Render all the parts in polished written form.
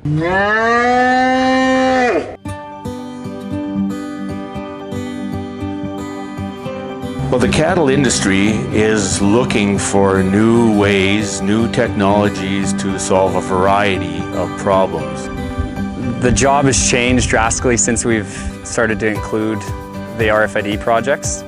Well, the cattle industry is looking for new ways, new technologies to solve a variety of problems. The job has changed drastically since we've started to include the RFID projects.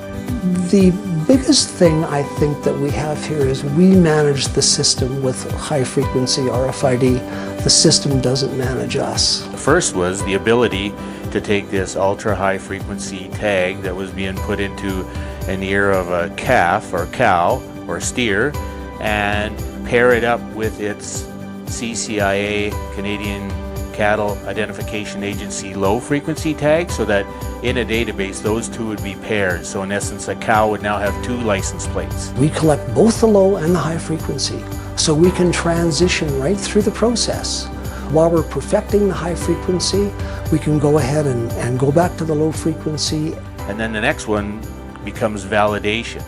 The biggest thing I think that we have here is we manage the system with high-frequency RFID. The system doesn't manage us. The first was the ability to take this ultra-high frequency tag that was being put into an ear of a calf or cow or steer and pair it up with its CCIA, Canadian Cattle Identification Agency, low frequency tag, so that in a database those two would be paired. So in essence, a cow would now have two license plates. We collect both the low and the high frequency, so we can transition right through the process. While we're perfecting the high frequency, we can go ahead and go back to the low frequency. And then the next one becomes validation.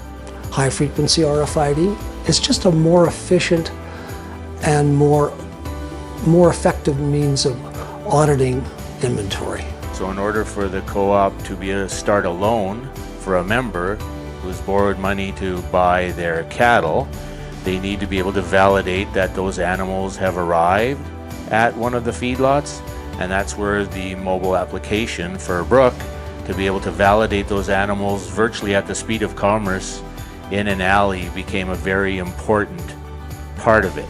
High frequency RFID is just a more efficient and more effective means of auditing inventory. So in order for the co-op to be able to start a loan for a member who's borrowed money to buy their cattle, they need to be able to validate that those animals have arrived at one of the feedlots, and that's where the mobile application for Brooke to be able to validate those animals virtually at the speed of commerce in an alley became a very important part of it.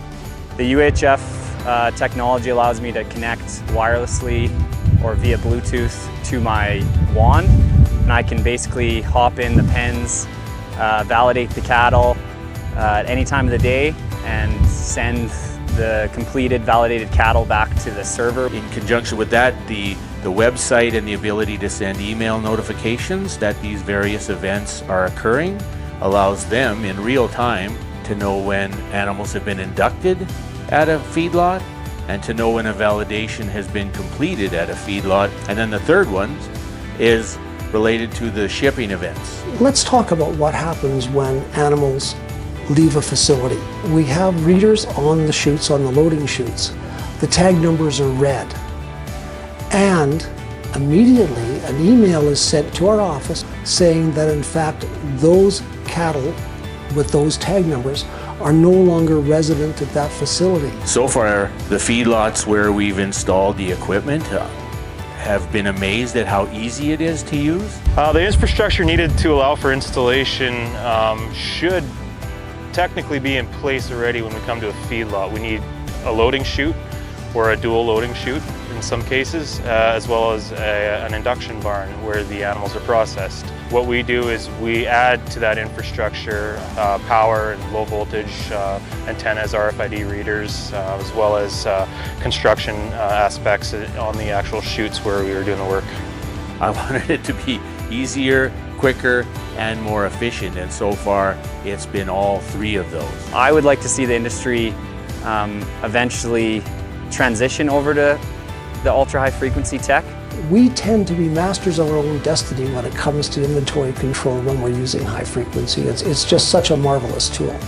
The UHF technology allows me to connect wirelessly or via Bluetooth to my wand, and I can basically hop in the pens, validate the cattle at any time of the day, and send the completed validated cattle back to the server. In conjunction with that, the website and the ability to send email notifications that these various events are occurring allows them in real time to know when animals have been inducted at a feedlot and to know when a validation has been completed at a feedlot. And then the third one is related to the shipping events. Let's talk about what happens when animals leave a facility. We have readers on the chutes, on the loading chutes. The tag numbers are red. And immediately an email is sent to our office saying that in fact those cattle with those tag numbers are no longer resident at that facility. So far, the feedlots where we've installed the equipment have been amazed at how easy it is to use. The infrastructure needed to allow for installation should technically be in place already when we come to a feedlot. We need a loading chute or a dual loading chute in some cases, as well as an induction barn where the animals are processed. What we do is we add to that infrastructure power and low voltage antennas, RFID readers, as well as construction aspects on the actual chutes where we are doing the work. I wanted it to be easier, quicker, and more efficient, and so far it's been all three of those. I would like to see the industry eventually transition over to the ultra-high frequency tech. We tend to be masters of our own destiny when it comes to inventory control when we're using high frequency. It's just such a marvelous tool.